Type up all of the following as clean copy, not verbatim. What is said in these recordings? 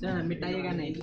Sir मिटाइएगा नहीं।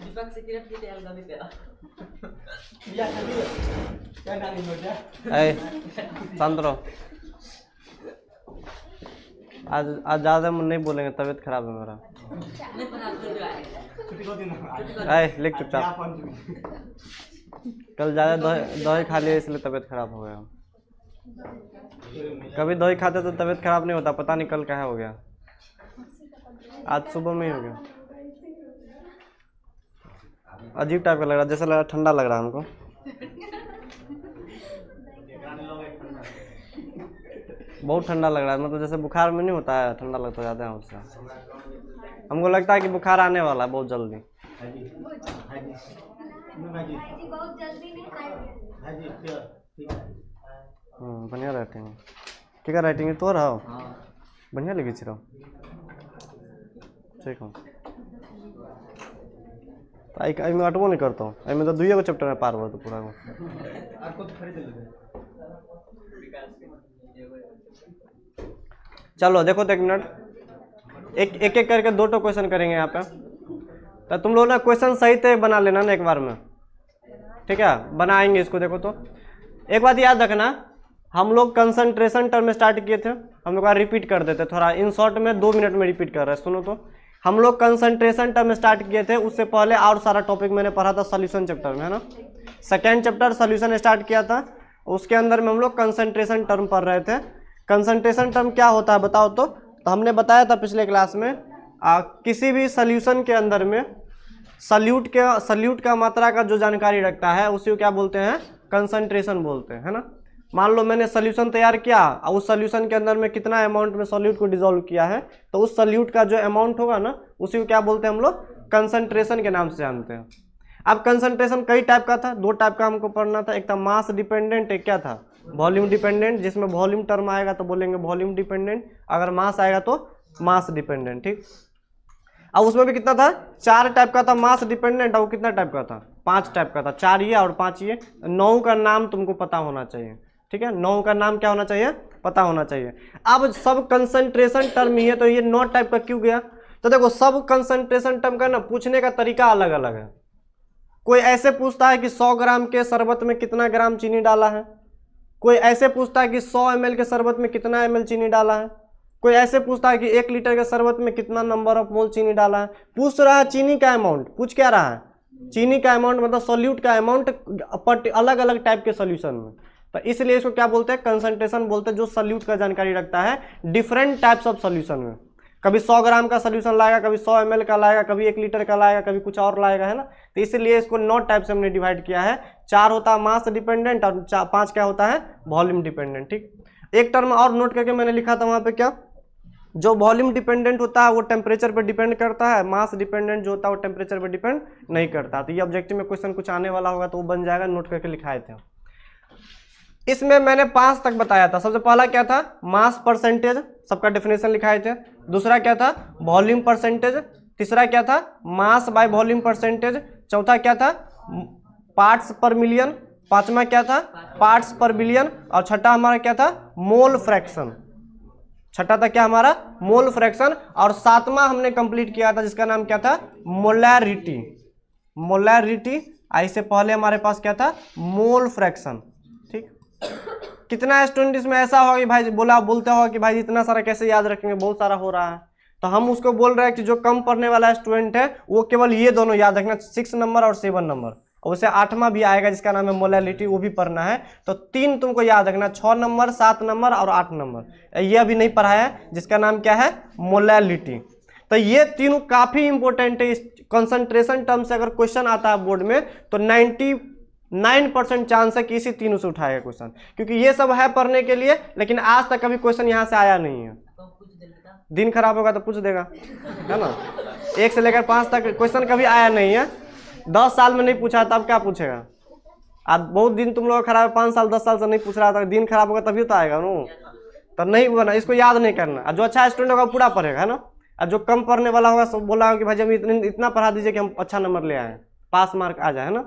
दीपक cigarette पीते हैं गाड़ी पे शांत रहो। आज ज़्यादा नहीं बोलेंगे, तबीयत खराब है मेरा। लिख चुपचाप। कल ज़्यादा दवाई खा लिया इसलिए तबीयत खराब हो गया। कभी दवाई खाते तो तबीयत खराब नहीं होता, पता नहीं कल क्या हो गया। आज सुबह में ही हो गया। अजीब टाइप का लग रहा है, जैसा लग रहा ठंडा लग रहा है हमको। बहुत ठंडा लग रहा है, मतलब जैसे बुखार में नहीं होता है, ठंडा लगता ज़्यादा है उससे। हमको लगता है कि बुखार आने वाला है बहुत जल्दी। बढ़िया राइटिंग है। क्या राइटिंग है तो रहो बढ़िया लिखी रहो। ठीक हूँ मैं अटबो नहीं करता हूँ। मैं तो 2 चैप्टर में पार हुआ तो पूरा को। चलो देखो तो 1 मिनट, एक करके 2 क्वेश्चन करेंगे यहाँ पे। तो तुम लोग ना क्वेश्चन सही से बना लेना ना एक बार में, ठीक है? बनाएंगे इसको। देखो तो एक बात याद रखना, हम लोग कंसंट्रेशन टर्म स्टार्ट किए थे, हम लोग रिपीट कर देते थोड़ा इन शॉर्ट में, 2 मिनट में रिपीट कर रहे हैं। सुनो तो, हम लोग कंसंट्रेशन टर्म स्टार्ट किए थे, उससे पहले और सारा टॉपिक मैंने पढ़ा था सॉल्यूशन चैप्टर में, है ना? सेकेंड चैप्टर सॉल्यूशन स्टार्ट किया था, उसके अंदर में हम लोग कंसंट्रेशन टर्म पढ़ रहे थे। कंसंट्रेशन टर्म क्या होता है बताओ तो हमने बताया था पिछले क्लास में, किसी भी सॉल्यूशन के अंदर में सल्यूट का मात्रा का जो जानकारी रखता है उसी को क्या बोलते हैं? कंसंट्रेशन बोलते हैं, है ना? मान लो मैंने सॉल्यूशन तैयार किया और उस सॉल्यूशन के अंदर में कितना अमाउंट में सॉल्यूट को डिसॉल्व किया है, तो उस सॉल्यूट का जो अमाउंट होगा ना उसी को क्या बोलते हैं हम लोग? कंसंट्रेशन के नाम से जानते हैं। अब कंसंट्रेशन कई टाइप का था, 2 टाइप का हमको पढ़ना था। एक था मास डिपेंडेंट, एक क्या था? Volume dependent. जिसमें वॉल्यूम टर्म आएगा तो बोलेंगे वॉल्यूम डिपेंडेंट, अगर मास आएगा तो मास डिपेंडेंट, ठीक? अब उसमें भी कितना था? 4 टाइप का था मास डिपेंडेंट। और कितना टाइप का था? 5 टाइप का था। 4 ये और 5 ये। 9 का नाम तुमको पता होना चाहिए, ठीक है? 9 का नाम क्या होना चाहिए? पता होना चाहिए। अब सब कंसंट्रेशन टर्म ही है तो ये नॉट टाइप का क्यों गया? तो देखो सब कंसंट्रेशन टर्म का ना पूछने का तरीका अलग अलग है। कोई ऐसे पूछता है कि 100 ग्राम के शरबत में कितना ग्राम चीनी डाला है, कोई ऐसे पूछता है कि 100 ml के शरबत में कितना ml चीनी डाला है, कोई ऐसे पूछता है कि 1 लीटर के शरबत में कितना नंबर ऑफ मोल चीनी डाला है। पूछ रहा है चीनी का अमाउंट, पूछ क्या रहा है? चीनी का अमाउंट, मतलब सॉल्यूट का अमाउंट अलग अलग टाइप के सॉल्यूशन में। तो इसलिए इसको क्या बोलते हैं? कंसंट्रेशन बोलते हैं, जो सॉल्यूट का जानकारी रखता है डिफरेंट टाइप्स ऑफ सॉल्यूशन में। कभी 100 ग्राम का सॉल्यूशन लाएगा, कभी 100 ml का लाएगा, कभी 1 लीटर का लाएगा, कभी कुछ और लाएगा, है ना। तो इसलिए इसको 9 टाइप से हमने डिवाइड किया है। 4 होता है मास डिपेंडेंट और 5 क्या होता है? Volume dependent. ठीक, एक टर्म और नोट करके मैंने लिखा था वहां पे, क्या? जो वॉल्यूम डिपेंडेंट होता है वो टेम्परेचर पर डिपेंड करता है, मास डिपेंडेंट जो होता है वो टेम्परेचर पर डिपेंड नहीं करता। तो ये ऑब्जेक्टिव में क्वेश्चन कुछ आने वाला होगा तो वो बन जाएगा, नोट करके लिखाए थे। इसमें मैंने 5 तक बताया था। सबसे पहला क्या था? मास परसेंटेज, सबका डेफिनेशन लिखाए थे। दूसरा क्या था? Volume percentage. तीसरा क्या था? Mass by volume percentage. चौथा क्या था? पार्ट्स पर मिलियन। पांचवा क्या था? पार्ट्स पर बिलियन। और छठा हमारा क्या था? Mole fraction. छठा था क्या हमारा? Mole fraction. और सातवां हमने कंप्लीट किया था जिसका नाम क्या था? मोलैरिटी। मोलैरिटी। इससे पहले हमारे पास क्या था? Mole fraction. ठीक, कितना स्टूडेंट इसमें ऐसा होगा कि भाई बोलते होगा कि भाई इतना सारा कैसे याद रखेंगे, बहुत सारा हो रहा है। तो हम उसको बोल रहे हैं कि जो कम पढ़ने वाला स्टूडेंट है वो केवल ये दोनों याद रखना, 6 नंबर और 7 नंबर। और उसे 8वां भी आएगा जिसका नाम है मोलैरिटी, वो भी पढ़ना है। तो 3 तुमको याद रखना, 6 नंबर, 7 नंबर और 8 नंबर। ये अभी नहीं पढ़ा है जिसका नाम क्या है? मोलैरिटी। तो ये तीनों काफी इंपॉर्टेंट है। कंसंट्रेशन टर्म से अगर क्वेश्चन आता है बोर्ड में तो 99% चांस है कि इसी तीनों से उठाएगा क्वेश्चन, क्योंकि ये सब है पढ़ने के लिए, लेकिन आज तक कभी क्वेश्चन यहाँ से आया नहीं है। दिन खराब होगा तो पूछ देगा, है ना। 1 से लेकर 5 तक क्वेश्चन कभी आया नहीं है। 10 साल में नहीं पूछा तब क्या पूछेगा? आज बहुत दिन तुम लोग खराब है, 5 साल 10 साल से नहीं पूछ रहा था, दिन खराब होगा तभी तो आएगा ना। तब नहीं बना, इसको याद नहीं करना। और जो अच्छा स्टूडेंट होगा पूरा पढ़ेगा, है ना। और जो कम पढ़ने वाला होगा सब बोला होगा कि भाई हम इतना पढ़ा दीजिए कि हम अच्छा नंबर ले आए, पास मार्क आ जाए, है ना।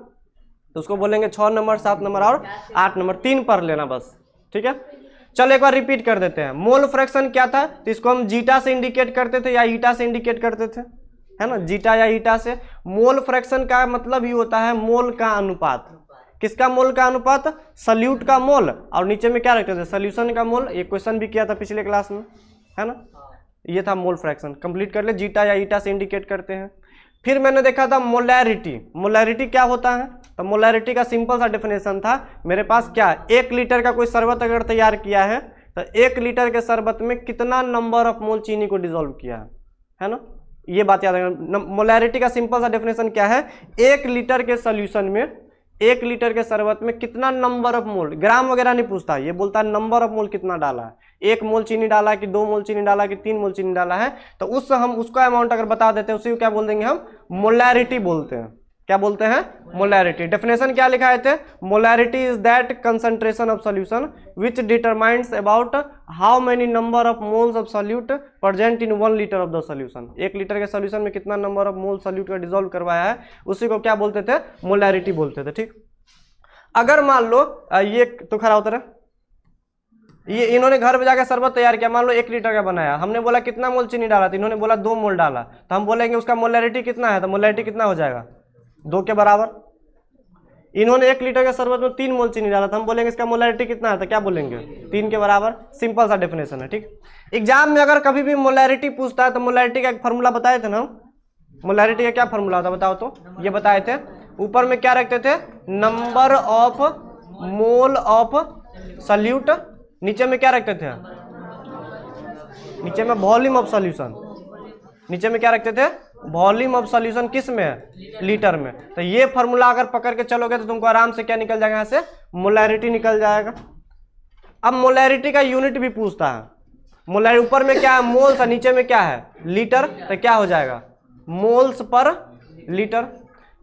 तो उसको बोलेंगे 6 नंबर, 7 नंबर और 8 नंबर, 3 पढ़ लेना बस। ठीक है, चलो एक बार रिपीट कर देते हैं। मोल फ्रैक्शन क्या था? तो इसको हम जीटा से इंडिकेट करते थे या ईटा से इंडिकेट करते थे, है ना, जीटा या ईटा से। मोल फ्रैक्शन का मतलब ही होता है मोल का अनुपात। किसका मोल का अनुपात? सल्यूट का मोल। और नीचे में क्या रखते थे? सोल्यूशन का मोल। ये क्वेश्चन भी किया था पिछले क्लास में, है ना। ये था मोल फ्रैक्शन। कंप्लीट कर ले, जीटा या ईटा से इंडिकेट करते हैं। फिर मैंने देखा था मोलैरिटी। मोलैरिटी क्या होता है? तो मोलैरिटी का सिंपल सा डेफिनेशन था मेरे पास, क्या? 1 लीटर का कोई शरबत अगर तैयार किया है तो 1 लीटर के शरबत में कितना नंबर ऑफ मोल चीनी को डिसॉल्व किया है ना। ये बात याद रखना। मोलैरिटी का सिंपल सा डेफिनेशन क्या है? 1 लीटर के सोल्यूशन में, 1 लीटर के शरबत में कितना नंबर ऑफ मोल, ग्राम वगैरह नहीं पूछता, ये बोलता है नंबर ऑफ मोल कितना डाला है। 1 मोल चीनी डाला कि 2 मोल चीनी डाला कि 3 मोल चीनी डाला है, तो हम उसका अमाउंट अगर बता देते हैं उसी को क्या बोल देंगे हम? मोलैरिटी बोलते हैं। क्या बोलते हैं? मोलैरिटी। डेफिनेशन क्या लिखाए थे? Molarity is that concentration of solution which determines about how many number of moles of solute present in 1 litre of the solution. 1 litre के सॉल्यूशन में कितना नंबर ऑफ मोल सॉल्यूट का डिसॉल्व करवाया है, उसी को क्या बोलते थे? मोलैरिटी बोलते थे। ठीक, अगर मान लो ये तो खरा होता है, ये इन्होंने घर पे जाकर शरबत तैयार किया, मान लो 1 लीटर का बनाया, हमने बोला कितना मोल चीनी डाला था, इन्होंने बोला 2 मोल डाला, तो हम बोलेंगे उसका मोलैरिटी कितना है? तो मोलैरिटी कितना हो जाएगा? 2 के बराबर। इन्होंने 1 लीटर के शरबत में 3 मोल चीनी डाला था, हम बोलेंगे इसका मोलैरिटी कितना है? तो क्या बोलेंगे? 3 के बराबर। सिंपल सा डेफिनेशन है। ठीक, एग्जाम में अगर कभी भी मोलैरिटी पूछता है तो मोलैरिटी का एक फॉर्मूला बताए थे ना। मोलैरिटी का क्या फॉर्मूला था बताओ तो? ये बताए थे, ऊपर में क्या रखते थे? Number of mole of solute, नीचे में क्या रखते थे? नीचे में वॉल्यूम ऑफ सॉल्यूशन। नीचे में क्या रखते थे? Volume of solution. किस में है? लीटर में। तो ये फॉर्मूला अगर पकड़ के चलोगे तो तुमको आराम से क्या निकल जाएगा? यहाँ से मोलैरिटी निकल जाएगा। अब मोलैरिटी का यूनिट भी पूछता है। मोलैरिटी ऊपर में क्या है? मोल्स, और नीचे में क्या है? लीटर। तो क्या हो जाएगा? Moles per litre.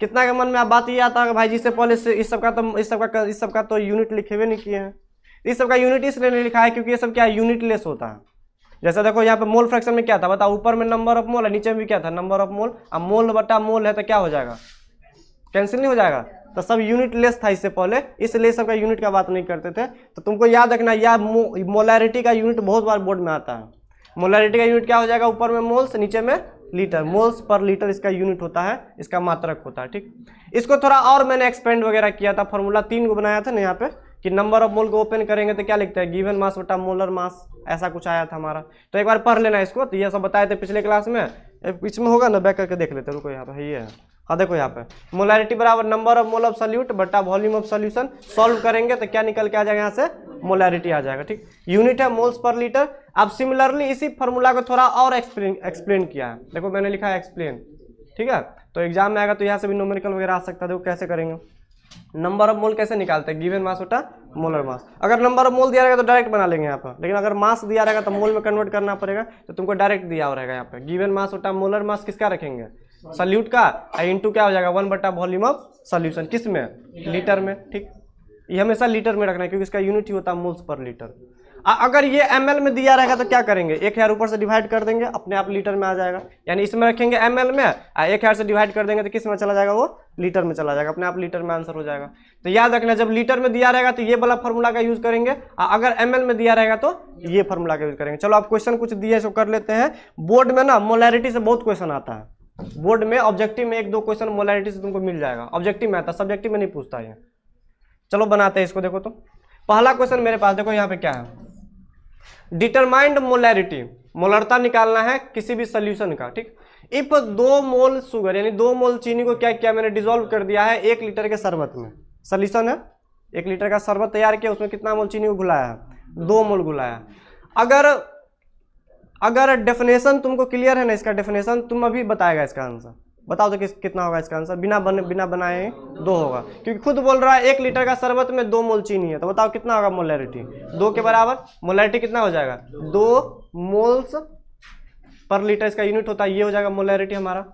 कितना के मन में आप बात ये आता है भाई जिससे पहले से इस सब का तो यूनिट लिखे हुए नहीं किए हैं। इस सब का यूनिट इसलिए नहीं लिखा है क्योंकि ये सब क्या है? यूनिटलेस होता है। जैसे देखो यहाँ पे मोल फ्रैक्शन में क्या था बताओ? ऊपर में नंबर ऑफ मोल है, नीचे में भी क्या था? Number of mole. अब मोल बटा मोल है तो क्या हो जाएगा? कैंसिल नहीं हो जाएगा, तो सब यूनिट लेस था इससे पहले, इसलिए सबका यूनिट का बात नहीं करते थे। तो तुमको याद रखना, यह मोलैरिटी का यूनिट बहुत बार बोर्ड में आता है। मोलैरिटी का यूनिट क्या हो जाएगा, ऊपर में मोल्स नीचे में लीटर, मोल्स पर लीटर इसका यूनिट होता है, इसका मात्रक होता है। ठीक, इसको थोड़ा और मैंने एक्सपेंड वगैरह किया था, फॉर्मूला 3 को बनाया था ना यहाँ पे, कि नंबर ऑफ मोल को ओपन करेंगे तो क्या लिखते हैं, गिवन मास बटा मोलर मास, ऐसा कुछ आया था हमारा। तो एक बार पढ़ लेना इसको, तो ये सब बताए थे पिछले क्लास में, इसमें होगा ना, बैक करके देख लेते, रुको यहाँ पे ये है, हाँ देखो यहाँ पे मोलैरिटी बराबर number of mole of solute बटा वॉल्यूम ऑफ सॉल्यूशन, सॉल्व करेंगे तो क्या निकल के आ जाएगा, यहाँ से मोलैरिटी आ जाएगा। ठीक, यूनिट है मोल्स पर लीटर। अब सिमिलरली इसी फॉर्मूला को थोड़ा और एक्सप्लेन किया है, देखो मैंने लिखा है एक्सप्लेन। ठीक है, तो एग्जाम में आएगा तो यहाँ से भी न्यूमेरिकल वगैरह आ सकता है। देखो कैसे करेंगे, नंबर ऑफ मोल कैसे निकालते हैं, गिवन मास बटा मोलर मास। अगर नंबर ऑफ मोल दिया रहेगा तो डायरेक्ट बना लेंगे यहाँ पर, लेकिन अगर मास दिया रहेगा तो मोल में कन्वर्ट करना पड़ेगा, तो तुमको डायरेक्ट दिया रहेगा यहाँ पे, गिवन मास बटा मोलर मास किसका रखेंगे, सॉल्यूट का, इंटू क्या हो जाएगा 1 बटा वॉल्यूम ऑफ सॉल्यूशन, किस में, लीटर में। ठीक, ये हमेशा लीटर में रखना है क्योंकि इसका यूनिट ही होता है मोल्स पर लीटर। अगर ये ml में दिया रहेगा तो क्या करेंगे, 1000 ऊपर से डिवाइड कर देंगे, अपने आप लीटर में आ जाएगा। यानी इसमें रखेंगे ml में, 1000 से डिवाइड कर देंगे तो किस में चला जाएगा, वो लीटर में चला जाएगा, अपने आप लीटर में आंसर हो जाएगा। तो याद रखना, जब लीटर में दिया रहेगा तो ये वाला फॉर्मूला का यूज करेंगे, अगर ml में दिया रहेगा तो ये फॉर्मूला का यूज करेंगे। चलो आप क्वेश्चन कुछ दिए इसको कर लेते हैं। बोर्ड में ना मोलैरिटी से बहुत क्वेश्चन आता है, बोर्ड में ऑब्जेक्टिव में 1-2 क्वेश्चन मोलैरिटी से तुमको मिल जाएगा, ऑब्जेक्टिव में आता है, सब्जेक्टिव में नहीं पूछता है। चलो बनाते हैं इसको। देखो तो पहला क्वेश्चन मेरे पास, देखो यहाँ पे क्या है, डिटरमाइंड मोलैरिटी, मोलरता निकालना है किसी भी सोल्यूशन का। ठीक, इफ 2 मोल शुगर यानी 2 मोल चीनी को क्या किया मैंने, डिसॉल्व कर दिया है 1 लीटर के शरबत में। सोल्यूशन है 1 लीटर का शरबत तैयार किया, उसमें कितना मोल चीनी को घुलाया है, 2 मोल घुलाया। अगर डेफिनेशन तुमको क्लियर है ना, इसका डेफिनेशन तुम अभी बताएगा इसका आंसर, बताओ तो कितना होगा इसका आंसर, बिना बनाए 2 होगा, क्योंकि खुद बोल रहा है 1 लीटर का शरबत में 2 मोल चीनी है, तो बताओ कितना होगा मोलैरिटी, 2 के बराबर। मोलैरिटी कितना हो जाएगा, 2 मोल्स पर लीटर इसका यूनिट होता है, ये हो जाएगा मोलैरिटी हमारा।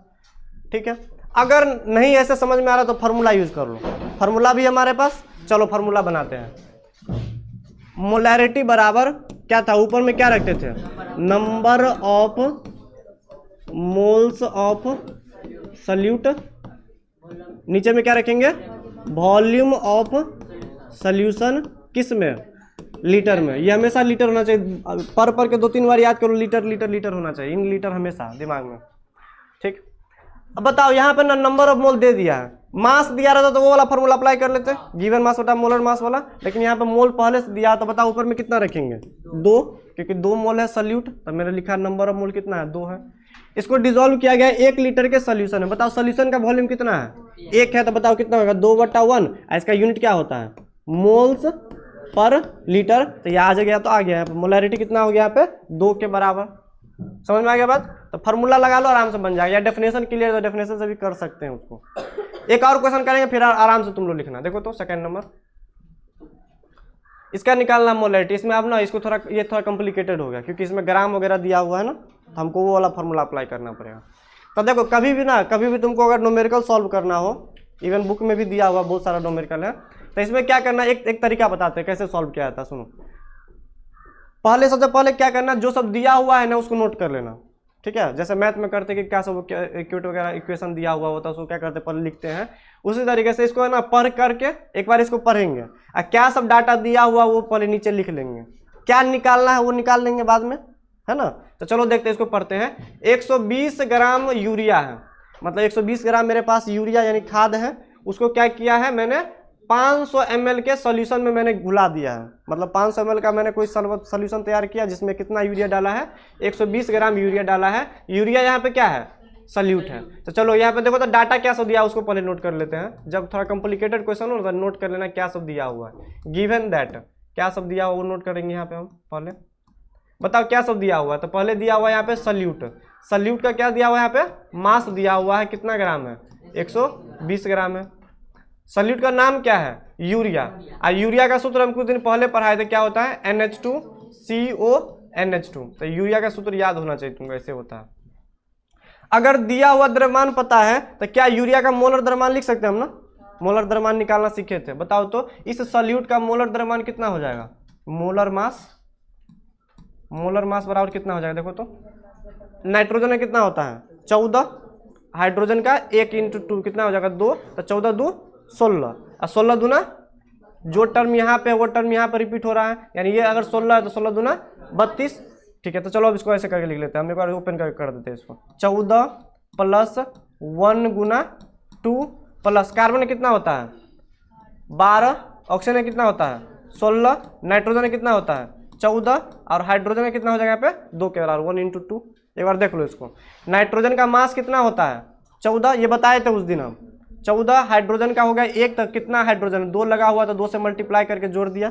ठीक है, अगर नहीं ऐसे समझ में आ रहा तो फार्मूला यूज कर लो, फार्मूला भी हमारे पास, चलो फार्मूला बनाते हैं। मोलैरिटी बराबर क्या था, ऊपर में क्या रखते थे, number of moles of solute, नीचे में क्या रखेंगे, वॉल्यूम ऑफ सॉल्यूशन, किस में, लीटर में। ये हमेशा लीटर होना चाहिए, पर के 2-3 बार याद करो, लीटर लीटर लीटर होना चाहिए, इन लीटर हमेशा दिमाग में। ठीक, अब बताओ यहाँ पे ना नंबर ऑफ मोल दे दिया है, मास दिया रहता तो वो वाला फॉर्मूला अप्लाई कर लेते, गिवन मास बटा मोलर मास वाला, लेकिन यहाँ पे मोल पहले से दिया, तो बताओ ऊपर में कितना रखेंगे, 2, क्योंकि 2 मोल है सॉल्यूट, तो मैंने लिखा नंबर ऑफ मोल कितना है, 2 है। इसको डिसॉल्व किया गया 1 लीटर के सॉल्यूशन है, बताओ सॉल्यूशन का वॉल्यूम कितना है, 1 है, तो बताओ कितना होगा, 2/1, इसका यूनिट क्या होता है, मोल्स पर लीटर। तो ये आ गया, तो आ गया यहाँ पे मोलैरिटी कितना हो गया, यहाँ पे 2 के बराबर। समझ में आ गया बात, तो फार्मूला लगा लो, आराम से बन जाएगा, या डेफिनेशन क्लियर तो डेफिनेशन से भी कर सकते हैं उसको। एक और क्वेश्चन करेंगे फिर आराम से तुम लोग लिखना। देखो तो सेकंड नंबर, इसका निकालना मोलैरिटी, इसमें अब ना इसको थोड़ा, ये थोड़ा कॉम्प्लिकेटेड हो गया क्योंकि इसमें ग्राम वगैरह दिया हुआ है ना, तो हमको वो वाला फार्मूला अप्लाई करना पड़ेगा। तो देखो कभी भी तुमको अगर न्यूमेरिकल सॉल्व करना हो, इवन बुक में भी दिया हुआ बहुत सारा न्यूमेरिकल है, तो इसमें क्या करना, एक तरीका बताते हैं कैसे सॉल्व किया जाता है। सुनो, सबसे पहले क्या करना, जो सब दिया हुआ है ना उसको नोट कर लेना। ठीक है, जैसे मैथ में करते कि क्या सब इक्वेट वगैरह इक्वेशन दिया हुआ होता है, उसको क्या करते पहले लिखते हैं, उसी तरीके से इसको है ना पढ़ करके एक बार इसको पढ़ेंगे, और क्या सब डाटा दिया हुआ वो पहले नीचे लिख लेंगे, क्या निकालना है वो निकाल लेंगे बाद में, है ना। तो चलो देखते हैं, इसको पढ़ते हैं। 120 ग्राम यूरिया है, मतलब 120 ग्राम मेरे पास यूरिया यानी खाद है, उसको क्या किया है मैंने, 500 ml के सॉल्यूशन में मैंने घुला दिया है, मतलब 500 ml का मैंने कोई सॉल्यूशन तैयार किया जिसमें कितना यूरिया डाला है, 120 ग्राम यूरिया डाला है। यूरिया यहाँ पे क्या है, सॉल्यूट है। तो चलो यहाँ पे देखो तो डाटा क्या सब दिया उसको पहले नोट कर लेते हैं, जब थोड़ा कॉम्प्लिकेटेड क्वेश्चन हो तो नोट कर लेना क्या सब दिया हुआ है। गिवन दैट क्या सब दिया हुआ वो नोट करेंगे यहाँ पे हम पहले। बताओ क्या सब दिया हुआ है, तो पहले दिया हुआ है यहाँ पे सॉल्यूट, सॉल्यूट का क्या दिया हुआ है यहाँ पे, मास दिया हुआ है, कितना ग्राम है, 120 ग्राम है। सॉल्यूट का नाम क्या है, यूरिया, और यूरिया का सूत्र हम कुछ दिन पहले पढ़ाए थे, क्या होता है, NH2CONH2। तो यूरिया का सूत्र याद होना चाहिए तुमको, ऐसे होता है। अगर दिया हुआ द्रव्यमान पता है तो क्या यूरिया का मोलर द्रव्यमान लिख सकते हैं हम ना, मोलर द्रव्यमान निकालना सीखे थे। बताओ तो इस सॉल्यूट का मोलर द्रव्यमान कितना हो जाएगा, मोलर मास बराबर कितना हो जाएगा, देखो तो नाइट्रोजन में कितना होता है 14, हाइड्रोजन का 1 इंटू 2 कितना हो जाएगा 2, तो 14 2 16, और 16 दूना जो टर्म यहाँ पे वो टर्म यहाँ पर रिपीट हो रहा है, यानी ये अगर 16 है तो 16 दूना 32। ठीक है, तो चलो अब इसको ऐसे करके लिख लेते हैं, हम एक बार ओपन करके कर देते हैं इसको। 14 प्लस 1 गुना 2 प्लस कार्बन में कितना होता है 12, ऑक्सीजन में कितना होता है 16, नाइट्रोजन में कितना होता है 14, और हाइड्रोजन में कितना हो जाएगा यहाँ पे 2 के बराबर 1 इंटू 2। एक बार देख लो इसको, नाइट्रोजन का मास कितना होता है 14, ये बताए थे उस दिन हम 14, हाइड्रोजन का हो गया 1, तक कितना हाइड्रोजन 2 लगा हुआ तो 2 से मल्टीप्लाई करके जोड़ दिया,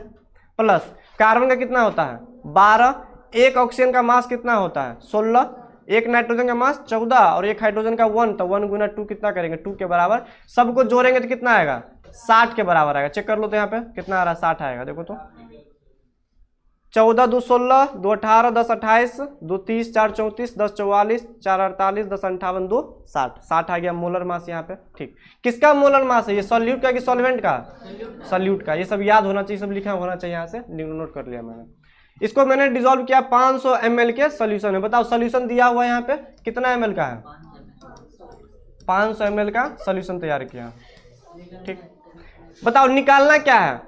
प्लस कार्बन का कितना होता है 12, एक ऑक्सीजन का मास कितना होता है 16, एक नाइट्रोजन का मास 14 और एक हाइड्रोजन का 1, तो 1 गुना 2 कितना करेंगे 2 के बराबर, सबको जोड़ेंगे तो कितना आएगा 60 के बराबर आएगा। चेक कर लो तो यहाँ पे कितना आ रहा है 60 आएगा, देखो तो 14 2 16, 2 18, 10 28, 2 30, 4 34, 10 44, 4 48, 10 58, 2 60, 60 आ गया मोलर मास यहाँ पे। ठीक, किसका मोलर मास है ये, सॉल्यूट का कि सॉल्वेंट का, सॉल्यूट का, ये सब याद होना चाहिए, सब लिखा होना चाहिए, यहाँ से नोट कर लिया मैंने। इसको मैंने डिसॉल्व किया 500 ml के सोल्यूशन में, बताओ सोल्यूशन दिया हुआ है यहाँ पे कितना ml का है, 500 ml का सोल्यूशन तैयार किया। ठीक, बताओ निकालना क्या है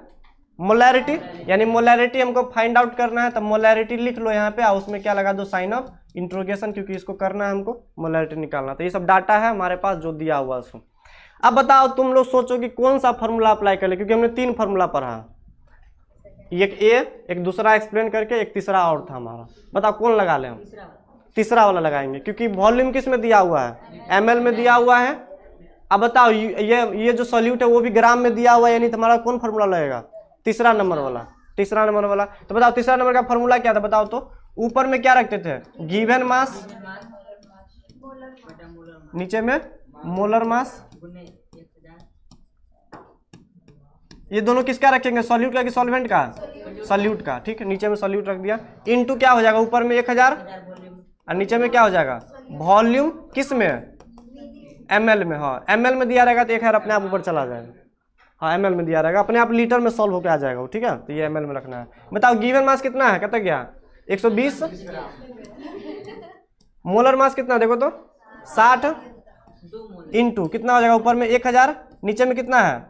मोलैरिटी, यानी मोलैरिटी हमको फाइंड आउट करना है, तो मोलैरिटी लिख लो यहाँ पे, और उसमें क्या लगा दो साइन ऑफ इंट्रोगेशन, क्योंकि इसको करना है हमको मोलैरिटी निकालना। तो ये सब डाटा है हमारे पास जो दिया हुआ उसको। अब बताओ तुम लोग सोचो कि कौन सा फॉर्मूला अप्लाई कर ले, क्योंकि हमने 3 फार्मूला पढ़ा, एक ए, एक दूसरा एक्सप्लेन करके, एक तीसरा और था हमारा, बताओ कौन लगा ले हम, तीसरा वाला लगाएंगे, क्योंकि वॉल्यूम किस में दिया हुआ है ml में दिया हुआ है। अब बताओ ये जो सॉल्यूट है वो भी ग्राम में दिया हुआ है, यानी तुम्हारा कौन फार्मूला लगेगा तीसरा नंबर वाला, तीसरा नंबर वाला। तो बताओ तीसरा नंबर का फार्मूला क्या था, बताओ तो ऊपर में क्या रखते थे गिवन मास, नीचे में मोलर मास, ये दोनों किसका रखेंगे सॉल्यूट का कि सॉल्वेंट का, सॉल्यूट का। ठीक है, नीचे में सॉल्यूट रख दिया, इनटू क्या हो जाएगा ऊपर में 1000 और नीचे में क्या हो जाएगा वॉल्यूम, किस में ml में, हाँ ml में दिया रहेगा तो 1000 अपने आप ऊपर चला जाएगा, हाँ ml में दिया रहेगा, अपने आप लीटर में सॉल्व होकर आ जाएगा वो। ठीक है, तो ये ml में रखना है। बताओ गिवन मास कितना है, कितना गया 120, मोलर मास कितना देखो तो 60, इंटू कितना हो जाएगा ऊपर में 1000, नीचे में कितना है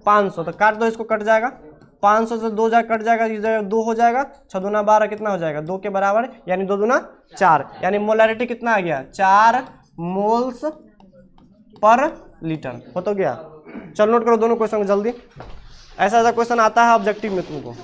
500, तो काट दो इसको, कट जाएगा 500 से 2 कट जाएगा, इस जगह 2 हो जाएगा, 6 दूना 12 कितना हो जाएगा 2 के बराबर, यानी 2 दूना 4, यानी मोलैरिटी कितना आ गया 4 मोल्स पर लीटर, हो तो गया। चल नोट करो दोनों क्वेश्चन जल्दी, ऐसा ऐसा क्वेश्चन आता है ऑब्जेक्टिव में तुमको।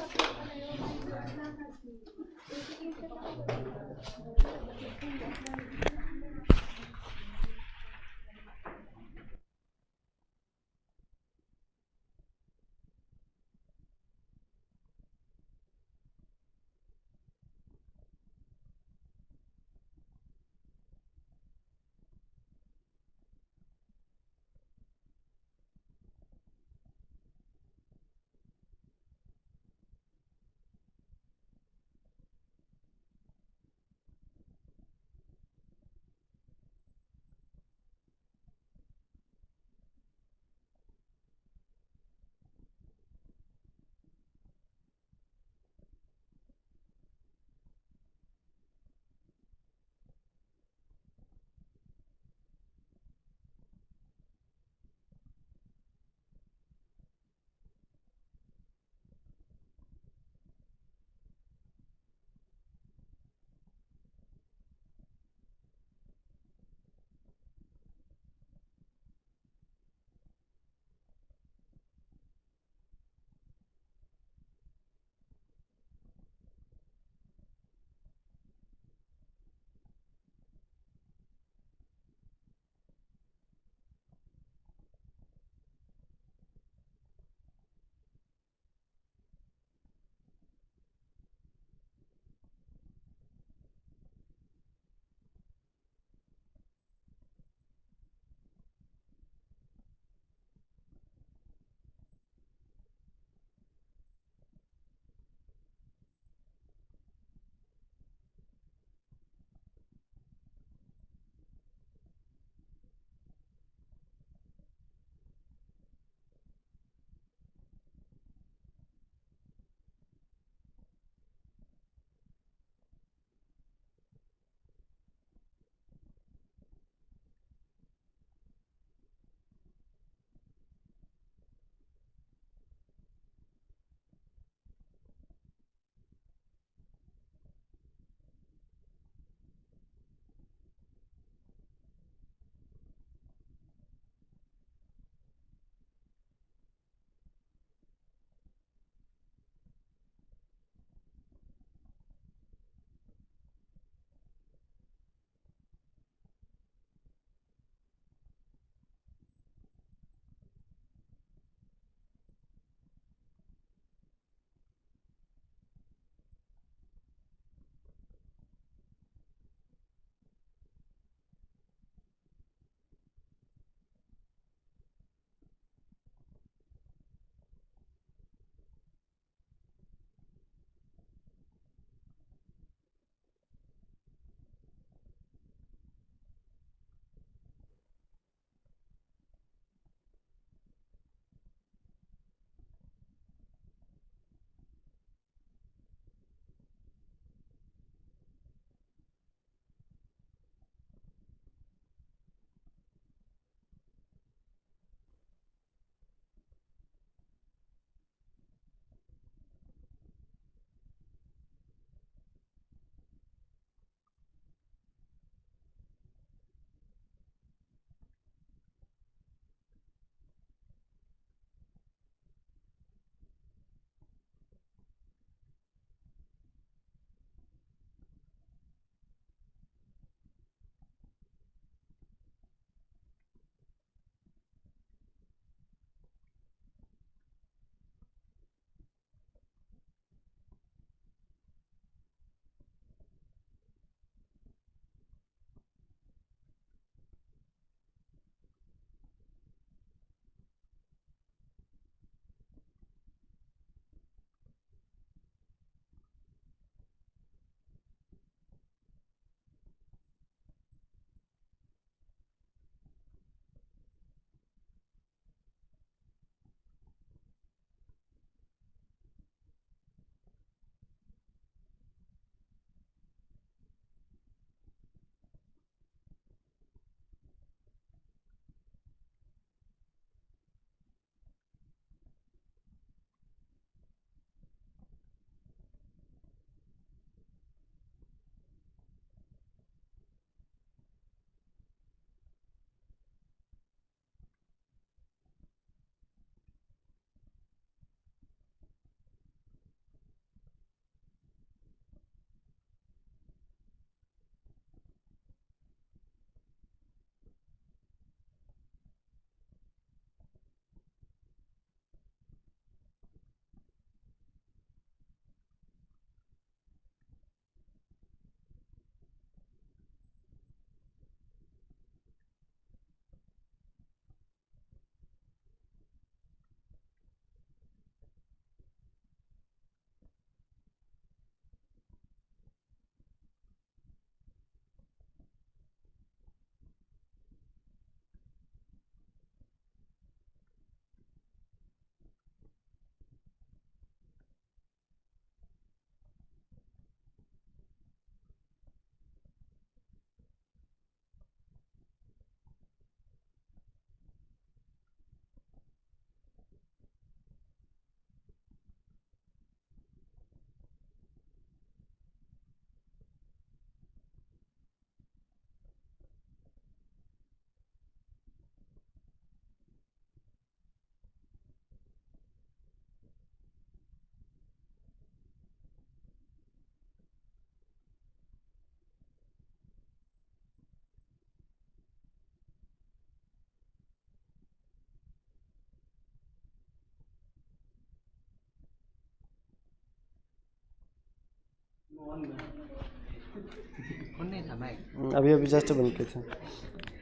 नहीं था भाई। अभी अभी जस्ट बंद किए थे।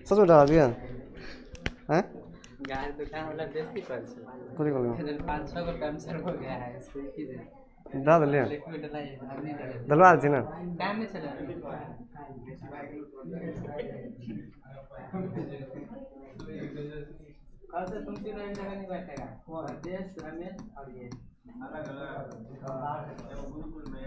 सच में डाला दिया हैं? गाय दुकान वाला बेचती पर कौन कौन 500 का कैंसर हो गया है इसको की दे डाल लिया लिक्विड डलाई है अभी नहीं डले डलवा दी ना। टाइम में चला कल से तुम तीनों एक जगह नहीं बैठेगा देश रमेश और ये अलग अलग गुरुकुल में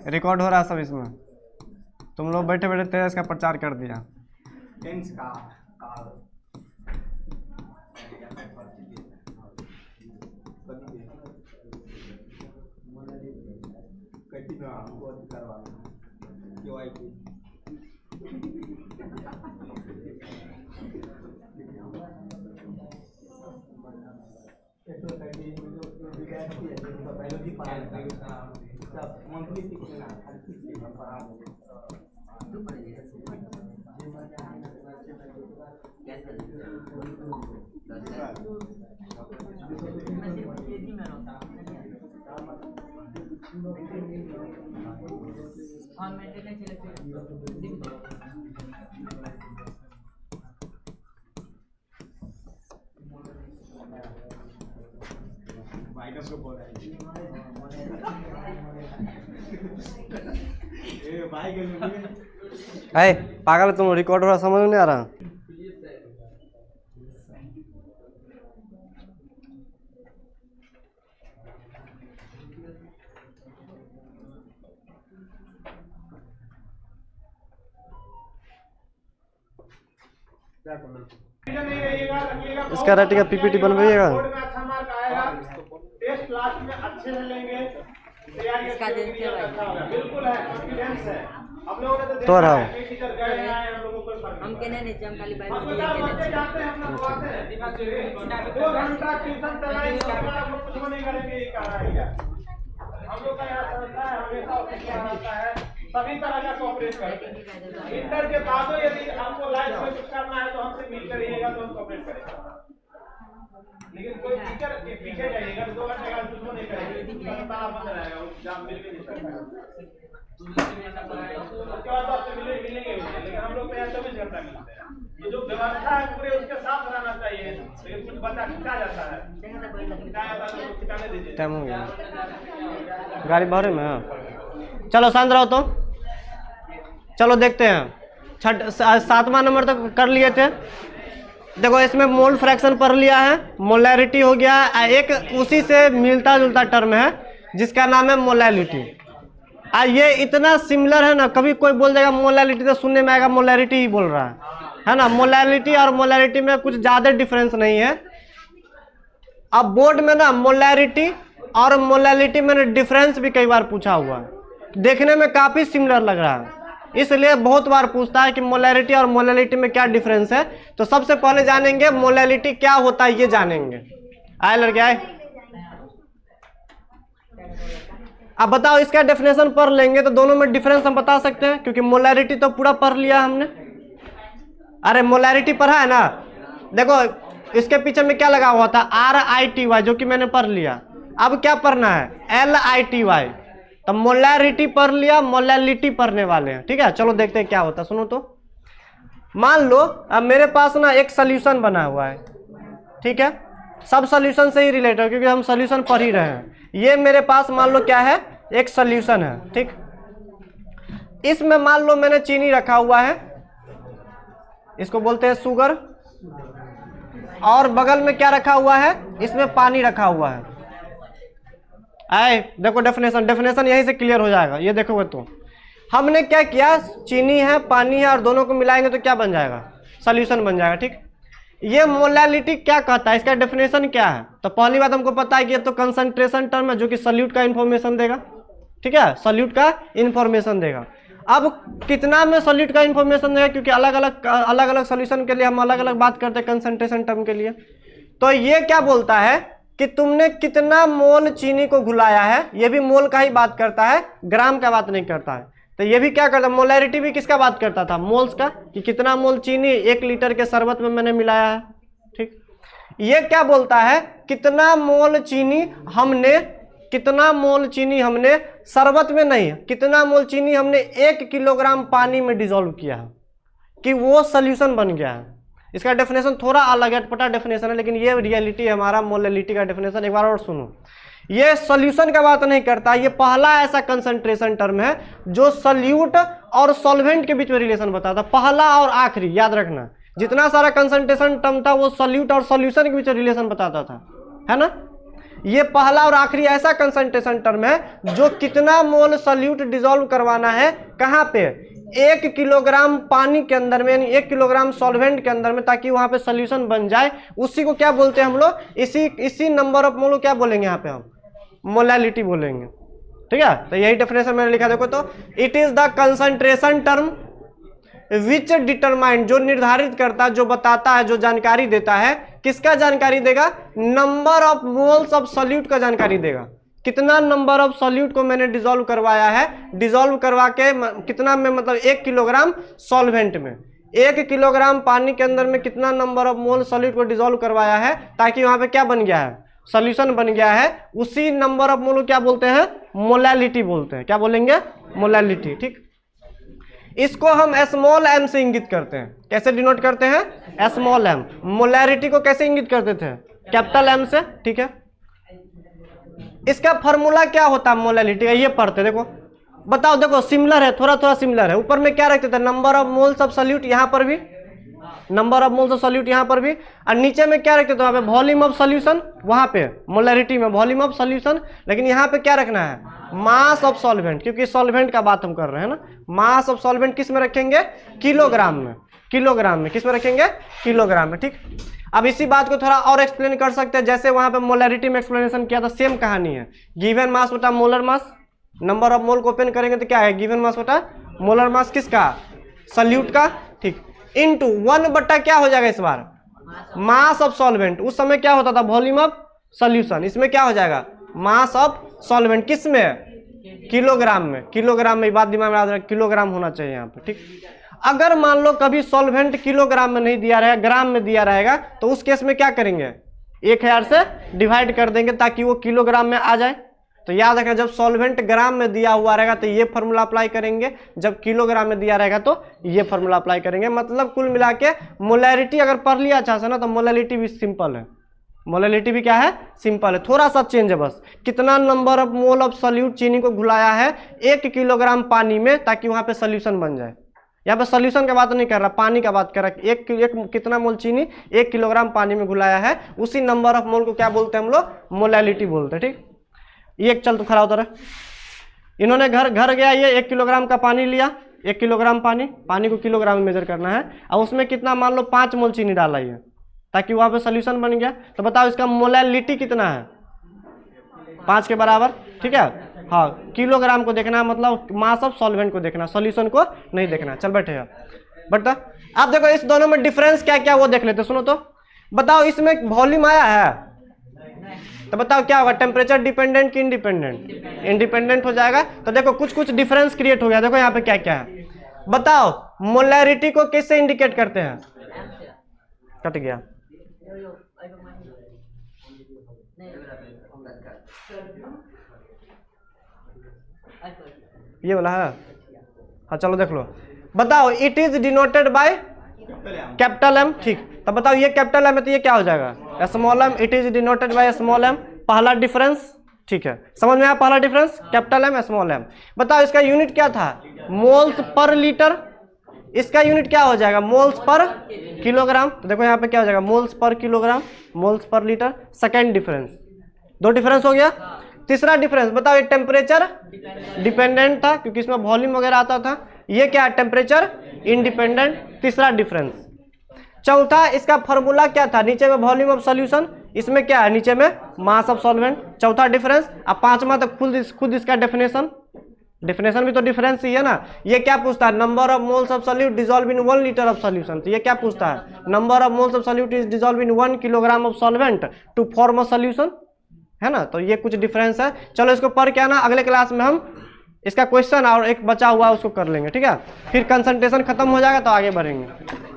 रिकॉर्ड हो रहा सब इसमें। तुम लोग बैठे बैठे तेज का प्रचार कर दिया। अरे पागल तुम रिकॉर्ड हो रहा समझ में नहीं आ रहा। इसका राइटिंग का पीपीटी बनवाइएगा। टेस्ट लास्ट में अच्छे से लेंगे। इसका देखिए भाई बिल्कुल है, कॉन्फिडेंस है। हम लोगों ने तो तो रहा टीचर गए हैं, हम लोगों को हम कहने नहीं जम खाली बाइक हम बच्चे जाते हैं, हम लोग आते हैं 2 घंटा ट्यूशन चलाएंगे, हम लोग कुछ नहीं करेंगे, ये कह रहा है क्या? हम लोग का यहाँ संस्था है, हमेशा ऑफिस में रहता है, सभी तरह का कोऑपरेट करते हैं। इंटर के बाद यदि आपको लाइफ में कुछ करना है तो हमसे मिल करिएगा तो हम कोऑपरेट करेंगे। लेकिन कोई टीचर के पीछे जाइएगा 2 घंटे का कुछ नहीं करेंगे, ताला बंद रहेगा, वो एग्जाम मिल भी नहीं सकता। उसके बाद तो आपसे मिलेंगे, लेकिन हम लोग को यहाँ 24 घंटा मिलते हैं। ये जो व्यवस्था है पूरे उसके साथ रहना चाहिए, लेकिन कुछ बच्चा खिंचा जाता है, खिंचाने दीजिए। टाइम हो गया, गाड़ी बाहर में है। चलो शांत रहो तो चलो देखते हैं। 7वां नंबर तक कर लिए थे। देखो इसमें मोल फ्रैक्शन पढ़ लिया है, मोलैरिटी हो गया, एक उसी से मिलता जुलता टर्म है जिसका नाम है मोलैलिटी। ये इतना सिमिलर है ना, कभी कोई बोल देगा मोलैलिटी तो सुनने में आएगा मोलैरिटी ही बोल रहा है ना। मोलैलिटी और मोलैरिटी में कुछ ज्यादा डिफरेंस नहीं है। अब बोर्ड में ना मोलैरिटी और मोलैलिटी में डिफरेंस भी कई बार पूछा हुआ है, देखने में काफी सिमिलर लग रहा है, इसलिए बहुत बार पूछता है कि मोलैरिटी और मोलैलिटी में क्या डिफरेंस है। तो सबसे पहले जानेंगे मोलैलिटी क्या होता है, ये जानेंगे। आए लड़के आए, अब बताओ इसका डेफिनेशन पढ़ लेंगे तो दोनों में डिफरेंस हम बता सकते हैं, क्योंकि मोलैरिटी तो पूरा पढ़ लिया हमने। अरे मोलैरिटी पढ़ा है ना, देखो इसके पीछे में क्या लगा हुआ था, RITY, जो कि मैंने पढ़ लिया। अब क्या पढ़ना है, LITY। तो मोलैरिटी पढ़ लिया, मोलैलिटी पढ़ने वाले हैं, ठीक है। चलो देखते हैं क्या होता है, सुनो तो। मान लो अब मेरे पास ना एक सोल्यूशन बना हुआ है, ठीक है, सब सोल्यूशन से ही रिलेटेड है क्योंकि हम सोल्यूशन पढ़ ही रहे हैं। ये मेरे पास मान लो क्या है, एक सोल्यूशन है, ठीक। इसमें मान लो मैंने चीनी रखा हुआ है, इसको बोलते हैं शुगर, और बगल में क्या रखा हुआ है, इसमें पानी रखा हुआ है। आए देखो डेफिनेशन यहीं से क्लियर हो जाएगा, ये देखोगे तो हमने क्या किया, चीनी है, पानी है, और दोनों को मिलाएंगे तो क्या बन जाएगा, सोल्यूशन बन जाएगा, ठीक। ये मोलैलिटी क्या कहता है, इसका डेफिनेशन क्या है। तो पहली बात हमको पता है कि ये तो कंसंट्रेशन टर्म है जो कि सॉल्यूट का इंफॉर्मेशन देगा, ठीक है, सॉल्यूट का इंफॉर्मेशन देगा। अब कितना में सॉल्यूट का इंफॉर्मेशन देगा, क्योंकि अलग अलग सॉल्यूशन के लिए हम अलग अलग बात करते हैं कंसंट्रेशन टर्म के लिए। तो ये क्या बोलता है कि तुमने कितना मोल चीनी को घुलाया है, ये भी मोल का ही बात करता है, ग्राम का बात नहीं करता है। तो ये भी क्या करता है, मोलैरिटी भी किसका बात करता था, मोल्स का, कि कितना मोल चीनी 1 लीटर के शरबत में मैंने मिलाया है। ठीक, ये क्या बोलता है, कितना मोल चीनी हमने शरबत में नहीं, कितना मोल चीनी हमने 1 किलोग्राम पानी में डिसॉल्व किया है कि वो सोल्यूशन बन गया है। इसका डेफिनेशन थोड़ा अलग है, अटपटा डेफिनेशन है, लेकिन ये रियलिटी है हमारा मोलैलिटी का डेफिनेशन। एक बार और सुनो, ये सॉल्यूशन का बात नहीं करता, ये पहला ऐसा कंसंट्रेशन टर्म है जो सॉल्यूट और सॉल्वेंट के बीच में रिलेशन बताता, पहला और आखिरी, याद रखना। जितना सारा कंसंट्रेशन टर्म था वो सॉल्यूट और सॉल्यूशन के बीच में रिलेशन बताता था, है ना। ये पहला और आखिरी ऐसा कंसंट्रेशन टर्म है जो कितना मोल सॉल्यूट डिसॉल्व करवाना है, कहाँ पे, 1 किलोग्राम पानी के अंदर में, यानी 1 किलोग्राम सॉल्वेंट के अंदर में, ताकि वहां पे सॉल्यूशन बन जाए। उसी को क्या बोलते हैं हम लोग, इसी नंबर ऑफ मोल क्या बोलेंगे यहाँ पे हम, मोलैलिटी बोलेंगे। ठीक है, तो यही डेफिनेशन मैंने लिखा, देखो तो, it is the concentration term which determine, जो निर्धारित करता, जो बताता है, जो जानकारी देता है, किसका जानकारी देगा, number of moles of solute का जानकारी देगा। कितना नंबर ऑफ सॉल्यूट को मैंने डिसॉल्व करवाया है, डिसॉल्व करवा के कितना में, मतलब 1 किलोग्राम सॉल्वेंट में, 1 किलोग्राम पानी के अंदर में कितना नंबर ऑफ मोल सॉल्यूट को डिसॉल्व करवाया है, ताकि वहां पे क्या बन गया है, सॉल्यूशन बन गया है। उसी नंबर ऑफ मोल को क्या बोलते हैं, मोलैलिटी बोलते हैं। क्या बोलेंगे, मोलैलिटी। ठीक, इसको हम स्मॉल m से इंगित करते हैं। कैसे डिनोट करते हैं, स्मॉल m। मोलैरिटी को कैसे इंगित करते थे, कैपिटल M से। ठीक है, इसका फॉर्मूला क्या होता है मोलैलिटी का, ये पढ़ते, देखो बताओ, देखो सिमिलर है, थोड़ा सिमिलर है। ऊपर में क्या रखते थे, number of moles of solute, यहाँ पर भी number of moles of solute, यहाँ पर भी, और नीचे में क्या रखते थे, वहाँ पे वॉल्यूम ऑफ सॉल्यूशन, वहाँ पे मोलैरिटी में वॉल्यूम ऑफ सॉल्यूशन। लेकिन यहाँ पे क्या रखना है, मास ऑफ सॉल्वेंट, क्योंकि सॉल्वेंट का बात हम कर रहे हैं ना। मास ऑफ सॉल्वेंट किस में रखेंगे, किलोग्राम में, किलोग्राम में, किस में रखेंगे, किलोग्राम में। ठीक, अब इसी बात को थोड़ा और एक्सप्लेन कर सकते हैं, जैसे वहां पे मोलैरिटी में एक्सप्लेनेशन किया था, सेम कहानी है। गिवन मास बटा molar mass, number of mole को ओपन करेंगे तो क्या है, गिवन मास बटा मोलर मास किसका, सॉल्यूट का। ठीक, इनटू 1 बटा क्या हो जाएगा इस बार, मास ऑफ सॉल्वेंट। उस समय क्या होता था, वॉल्यूम ऑफ सॉल्यूशन। इसमें क्या हो जाएगा, मास ऑफ सॉल्वेंट, किस में, किलोग्राम में। किलोग्राम में, बात दिमाग में याद रख, किलोग्राम होना चाहिए यहाँ पे। ठीक, अगर मान लो कभी सॉल्वेंट किलोग्राम में नहीं दिया रहेगा, ग्राम में दिया रहेगा, तो उस केस में क्या करेंगे, 1000 से डिवाइड कर देंगे ताकि वो किलोग्राम में आ जाए। तो याद रखना, जब सॉल्वेंट ग्राम में दिया हुआ रहेगा तो ये फॉर्मूला अप्लाई करेंगे, जब किलोग्राम में दिया रहेगा तो ये फॉर्मूला अप्लाई करेंगे। मतलब कुल मिला के मोलैरिटी अगर पढ़ लिया अच्छा से ना, तो मोलैलिटी भी सिंपल है। मोलैलिटी भी क्या है, सिंपल है, थोड़ा सा चेंज है बस। कितना number of mole of solute चीनी को घुलाया है 1 किलोग्राम पानी में, ताकि वहां पे सोल्यूशन बन जाए। यहाँ पे सोल्यूशन का बात नहीं कर रहा, पानी का बात कर रहा है। एक कितना मोल चीनी 1 किलोग्राम पानी में घुलाया है, उसी नंबर ऑफ मोल को क्या बोलते हैं हम लोग, मोलैलिटी बोलते हैं। ठीक, ये चल तो खड़ा होता रहा। इन्होंने घर गया, ये 1 किलोग्राम का पानी लिया, 1 किलोग्राम पानी को किलोग्राम में मेजर करना है, और उसमें कितना, मान लो 5 मोल चीनी डाला ये, ताकि वहां पे सोल्यूशन बन गया। तो बताओ इसका मोलैलिटी कितना है, 5 के बराबर। ठीक है, हाँ, किलोग्राम को देखना, मतलब मास ऑफ सॉल्वेंट को देखना, सॉल्यूशन को नहीं देखना। चल बैठेगा, बट आप देखो इस दोनों में डिफरेंस क्या क्या वो देख लेते। सुनो तो, बताओ इसमें वॉल्यूम आया है, तो बताओ क्या होगा, टेम्परेचर डिपेंडेंट कि इंडिपेंडेंट, इंडिपेंडेंट हो जाएगा। तो देखो कुछ डिफरेंस क्रिएट हो गया। देखो यहाँ पे क्या क्या है, बताओ मोलैरिटी को किससे इंडिकेट करते हैं, कट गया, ये वाला है। हाँ चलो देख लो, बताओ it is denoted by capital M. ठीक, तो बताओ ये कैपिटल एम है तो ये क्या हो जाएगा, small M. It is denoted by small M, पहला डिफरेंस। ठीक है, समझ में आया पहला difference, capital M small M. बताओ इसका यूनिट क्या था, मोल्स पर लीटर। इसका यूनिट क्या हो जाएगा, मोल्स पर किलोग्राम। तो देखो यहाँ पे क्या हो जाएगा, moles per kilogram, moles per litre. Second difference, 2 difference हो गया। तीसरा डिफरेंस बताओ, ये टेम्परेचर डिपेंडेंट था क्योंकि इसमें वॉल्यूम वगैरह आता था, ये क्या है, टेम्परेचर इंडिपेंडेंट। तीसरा डिफरेंस। चौथा, इसका फॉर्मूला क्या था, नीचे में वॉल्यूम ऑफ सॉल्यूशन, इसमें क्या है, नीचे में मास ऑफ सॉल्वेंट। चौथा डिफरेंस। अब पांचवा तो खुद इसका डेफिनेशन, डेफिनेशन भी तो डिफरेंस ही है ना। ये क्या पूछता है, number of moles of solute dissolve in 1 litre of solution. तो ये क्या पूछता है, number of moles of solute is dissolve in 1 kilogram of solvent to form a solution, है ना। तो ये कुछ डिफरेंस है। चलो इसको पढ़ के आना, अगले क्लास में हम इसका क्वेश्चन और एक बचा हुआ उसको कर लेंगे, ठीक है। फिर कंसंट्रेशन खत्म हो जाएगा तो आगे बढ़ेंगे।